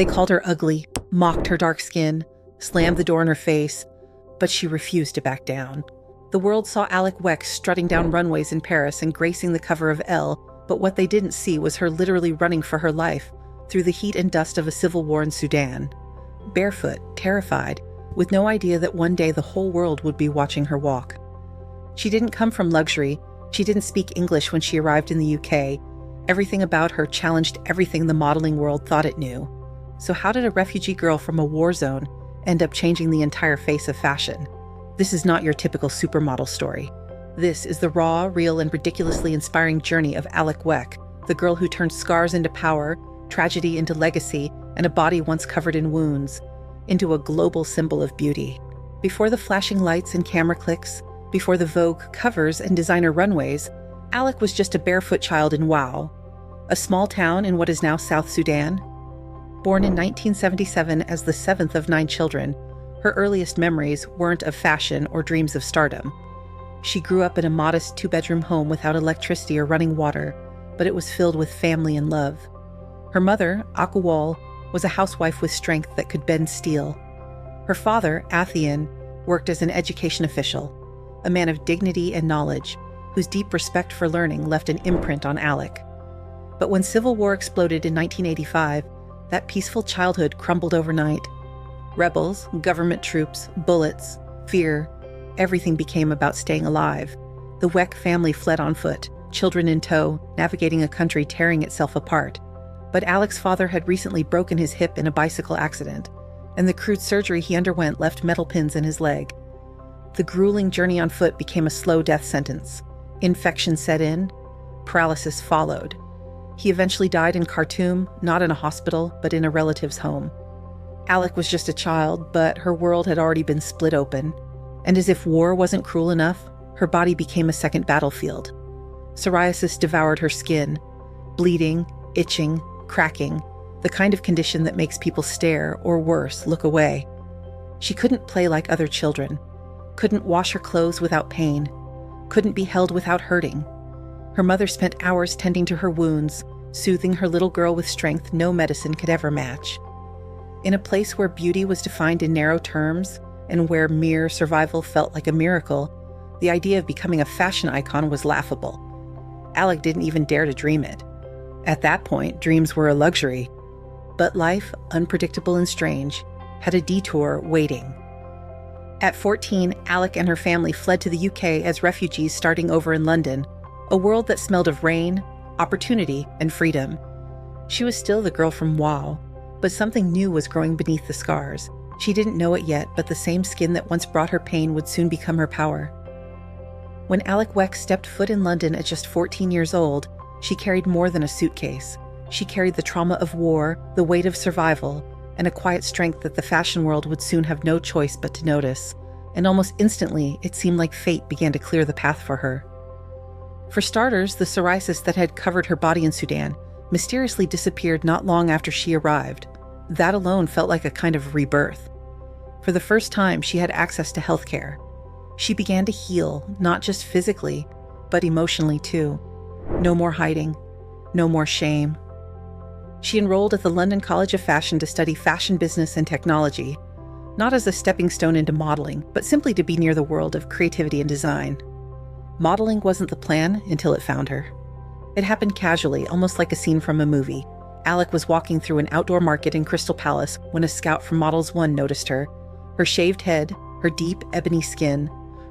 They called her ugly, mocked her dark skin, slammed the door in her face, but she refused to back down. The world saw Alek Wek strutting down runways in Paris and gracing the cover of Elle, but what they didn't see was her literally running for her life through the heat and dust of a civil war in Sudan. Barefoot, terrified, with no idea that one day the whole world would be watching her walk. She didn't come from luxury. She didn't speak English when she arrived in the UK. Everything about her challenged everything the modeling world thought it knew. So how did a refugee girl from a war zone end up changing the entire face of fashion? This is not your typical supermodel story. This is the raw, real, and ridiculously inspiring journey of Alek Wek, the girl who turned scars into power, tragedy into legacy, and a body once covered in wounds into a global symbol of beauty. Before the flashing lights and camera clicks, before the Vogue covers and designer runways, Alek was just a barefoot child in Wau, a small town in what is now South Sudan. Born in 1977 as the seventh of 9 children, her earliest memories weren't of fashion or dreams of stardom. She grew up in a modest 2-bedroom home without electricity or running water, but it was filled with family and love. Her mother, Akuwal, was a housewife with strength that could bend steel. Her father, Athian, worked as an education official, a man of dignity and knowledge, whose deep respect for learning left an imprint on Alek. But when civil war exploded in 1985, that peaceful childhood crumbled overnight. Rebels, government troops, bullets, fear, everything became about staying alive. The Wek family fled on foot, children in tow, navigating a country tearing itself apart. But Alek's father had recently broken his hip in a bicycle accident, and the crude surgery he underwent left metal pins in his leg. The grueling journey on foot became a slow death sentence. Infection set in, paralysis followed. He eventually died in Khartoum, not in a hospital, but in a relative's home. Alek was just a child, but her world had already been split open. And as if war wasn't cruel enough, her body became a second battlefield. Psoriasis devoured her skin, bleeding, itching, cracking, the kind of condition that makes people stare, or worse, look away. She couldn't play like other children, couldn't wash her clothes without pain, couldn't be held without hurting. Her mother spent hours tending to her wounds, soothing her little girl with strength no medicine could ever match. In a place where beauty was defined in narrow terms, and where mere survival felt like a miracle, the idea of becoming a fashion icon was laughable. Alek didn't even dare to dream it. At that point, dreams were a luxury. But life, unpredictable and strange, had a detour waiting. At 14, Alek and her family fled to the UK as refugees starting over in London, a world that smelled of rain, opportunity, and freedom. She was still the girl from Wau, but something new was growing beneath the scars. She didn't know it yet, but the same skin that once brought her pain would soon become her power. When Alek Wek stepped foot in London at just 14 years old, she carried more than a suitcase. She carried the trauma of war, the weight of survival, and a quiet strength that the fashion world would soon have no choice but to notice. And almost instantly, it seemed like fate began to clear the path for her. For starters, the psoriasis that had covered her body in Sudan mysteriously disappeared not long after she arrived. That alone felt like a kind of rebirth. For the first time, she had access to healthcare. She began to heal, not just physically, but emotionally too. No more hiding, no more shame. She enrolled at the London College of Fashion to study fashion business and technology, not as a stepping stone into modeling, but simply to be near the world of creativity and design. Modeling wasn't the plan until it found her. It happened casually, almost like a scene from a movie. Alek was walking through an outdoor market in Crystal Palace when a scout from Models 1 noticed her. Her shaved head, her deep ebony skin,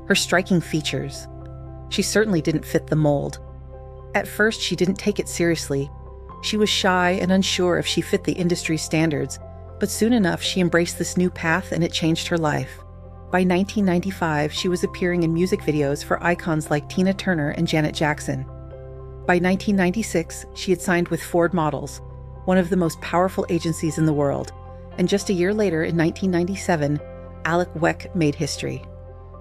her striking features. She certainly didn't fit the mold. At first, she didn't take it seriously. She was shy and unsure if she fit the industry's standards, but soon enough she embraced this new path and it changed her life. By 1995, she was appearing in music videos for icons like Tina Turner and Janet Jackson. By 1996, she had signed with Ford Models, one of the most powerful agencies in the world, and just a year later, in 1997, Alek Wek made history.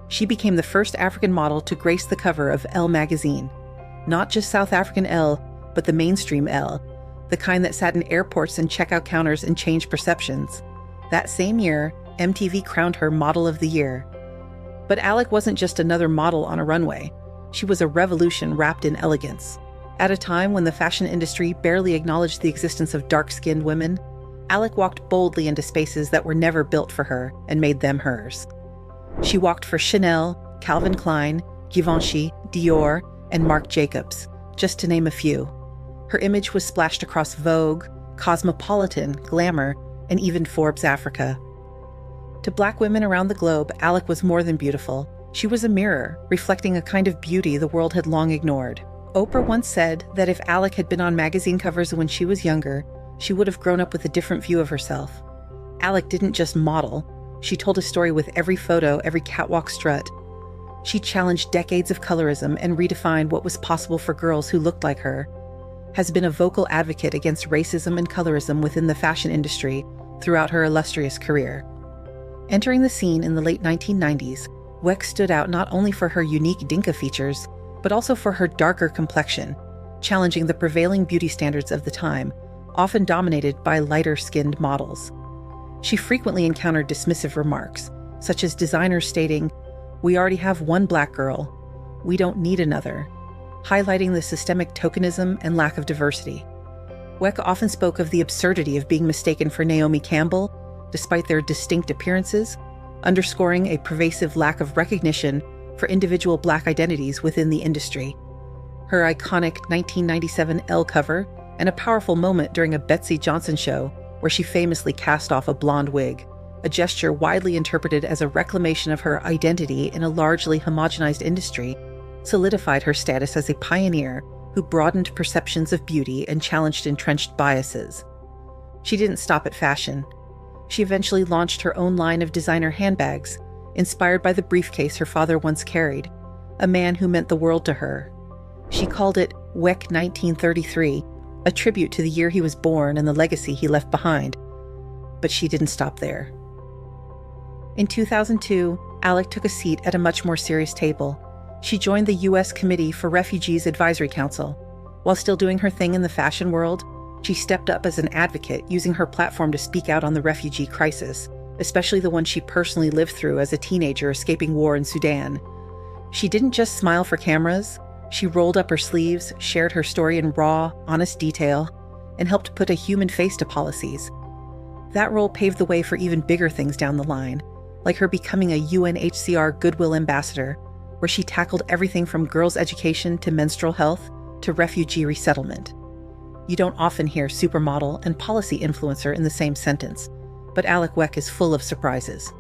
She became the first African model to grace the cover of Elle magazine. Not just South African Elle, but the mainstream Elle, the kind that sat in airports and checkout counters and changed perceptions. That same year, MTV crowned her Model of the Year. But Alek wasn't just another model on a runway. She was a revolution wrapped in elegance. At a time when the fashion industry barely acknowledged the existence of dark-skinned women, Alek walked boldly into spaces that were never built for her and made them hers. She walked for Chanel, Calvin Klein, Givenchy, Dior, and Marc Jacobs, just to name a few. Her image was splashed across Vogue, Cosmopolitan, Glamour, and even Forbes Africa. To Black women around the globe, Alek was more than beautiful. She was a mirror, reflecting a kind of beauty the world had long ignored. Oprah once said that if Alek had been on magazine covers when she was younger, she would have grown up with a different view of herself. Alek didn't just model. She told a story with every photo, every catwalk strut. She challenged decades of colorism and redefined what was possible for girls who looked like her. Has been a vocal advocate against racism and colorism within the fashion industry throughout her illustrious career. Entering the scene in the late 1990s, Wek stood out not only for her unique Dinka features, but also for her darker complexion, challenging the prevailing beauty standards of the time, often dominated by lighter-skinned models. She frequently encountered dismissive remarks, such as designers stating, "We already have one Black girl. We don't need another," highlighting the systemic tokenism and lack of diversity. Wek often spoke of the absurdity of being mistaken for Naomi Campbell, despite their distinct appearances, underscoring a pervasive lack of recognition for individual Black identities within the industry. Her iconic 1997 Elle cover, and a powerful moment during a Betsy Johnson show where she famously cast off a blonde wig, a gesture widely interpreted as a reclamation of her identity in a largely homogenized industry, solidified her status as a pioneer who broadened perceptions of beauty and challenged entrenched biases. She didn't stop at fashion. She eventually launched her own line of designer handbags, inspired by the briefcase her father once carried, a man who meant the world to her. She called it Wek 1933, a tribute to the year he was born and the legacy he left behind. But she didn't stop there. In 2002, Alek took a seat at a much more serious table. She joined the U.S. Committee for Refugees Advisory Council. While still doing her thing in the fashion world, she stepped up as an advocate, using her platform to speak out on the refugee crisis, especially the one she personally lived through as a teenager escaping war in Sudan. She didn't just smile for cameras. She rolled up her sleeves, shared her story in raw, honest detail, and helped put a human face to policies. That role paved the way for even bigger things down the line, like her becoming a UNHCR Goodwill Ambassador, where she tackled everything from girls' education to menstrual health to refugee resettlement. You don't often hear supermodel and policy influencer in the same sentence, but Alek Wek is full of surprises.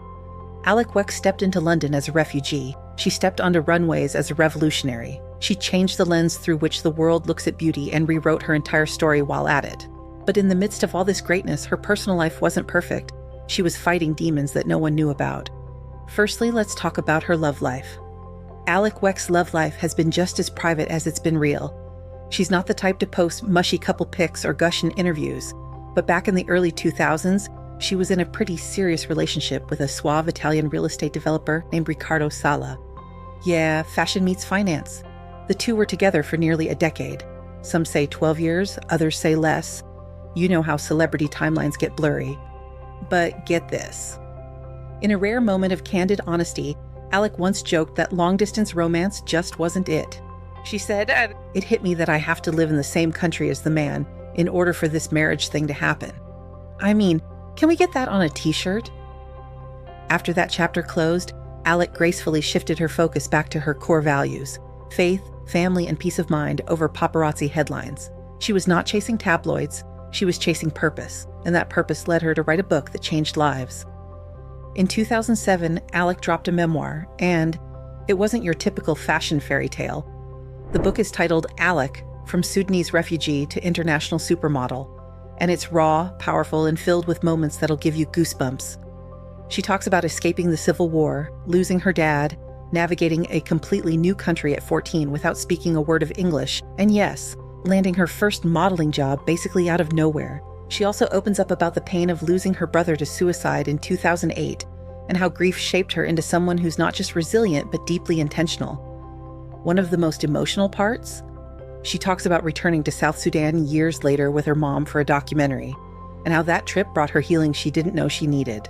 Alek Wek stepped into London as a refugee. She stepped onto runways as a revolutionary. She changed the lens through which the world looks at beauty and rewrote her entire story while at it. But in the midst of all this greatness, her personal life wasn't perfect. She was fighting demons that no one knew about. Firstly, let's talk about her love life. Alek Wek's love life has been just as private as it's been real. She's not the type to post mushy couple pics or gush in interviews, but back in the early 2000s, she was in a pretty serious relationship with a suave Italian real estate developer named Riccardo Sala. Yeah, fashion meets finance. The two were together for nearly a decade. Some say 12 years, others say less. You know how celebrity timelines get blurry. But get this. In a rare moment of candid honesty, Alek once joked that long-distance romance just wasn't it. She said, "It hit me that I have to live in the same country as the man in order for this marriage thing to happen. I mean, can we get that on a t-shirt?" After that chapter closed, Alek gracefully shifted her focus back to her core values: faith, family, and peace of mind over paparazzi headlines. She was not chasing tabloids, she was chasing purpose, and that purpose led her to write a book that changed lives. In 2007, Alek dropped a memoir, and it wasn't your typical fashion fairy tale. The book is titled Alek, From Sudanese Refugee to International Supermodel, and it's raw, powerful, and filled with moments that'll give you goosebumps. She talks about escaping the Civil War, losing her dad, navigating a completely new country at 14 without speaking a word of English, and yes, landing her first modeling job basically out of nowhere. She also opens up about the pain of losing her brother to suicide in 2008, and how grief shaped her into someone who's not just resilient but deeply intentional. One of the most emotional parts? She talks about returning to South Sudan years later with her mom for a documentary, and how that trip brought her healing she didn't know she needed.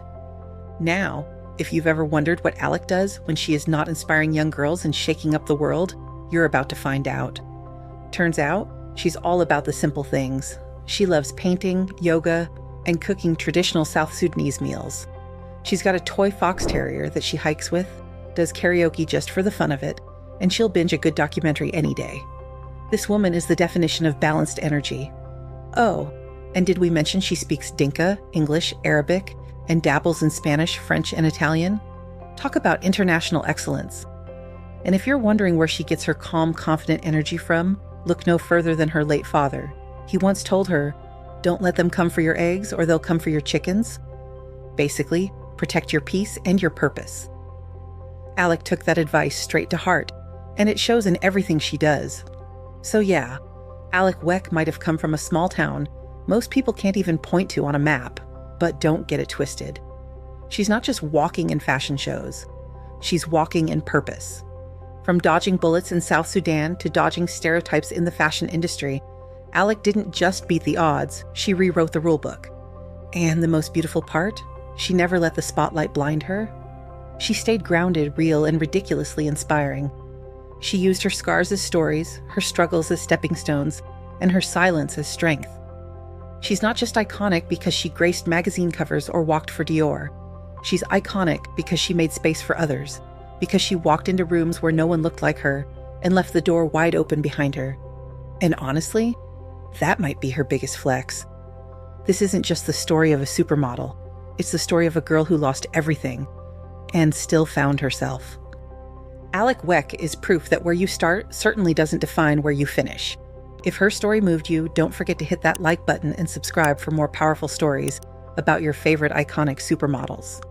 Now, if you've ever wondered what Alek does when she is not inspiring young girls and shaking up the world, you're about to find out. Turns out, she's all about the simple things. She loves painting, yoga, and cooking traditional South Sudanese meals. She's got a toy fox terrier that she hikes with, does karaoke just for the fun of it, and she'll binge a good documentary any day. This woman is the definition of balanced energy. Oh, and did we mention she speaks Dinka, English, Arabic, and dabbles in Spanish, French, and Italian? Talk about international excellence. And if you're wondering where she gets her calm, confident energy from, look no further than her late father. He once told her, "Don't let them come for your eggs or they'll come for your chickens." Basically, protect your peace and your purpose. Alek took that advice straight to heart, and it shows in everything she does. So yeah, Alek Wek might have come from a small town most people can't even point to on a map, but don't get it twisted. She's not just walking in fashion shows. She's walking in purpose. From dodging bullets in South Sudan to dodging stereotypes in the fashion industry, Alek didn't just beat the odds, she rewrote the rulebook. And the most beautiful part? She never let the spotlight blind her. She stayed grounded, real, and ridiculously inspiring. She used her scars as stories, her struggles as stepping stones, and her silence as strength. She's not just iconic because she graced magazine covers or walked for Dior. She's iconic because she made space for others, because she walked into rooms where no one looked like her and left the door wide open behind her. And honestly, that might be her biggest flex. This isn't just the story of a supermodel. It's the story of a girl who lost everything and still found herself. Alek Wek is proof that where you start certainly doesn't define where you finish. If her story moved you, don't forget to hit that like button and subscribe for more powerful stories about your favorite iconic supermodels.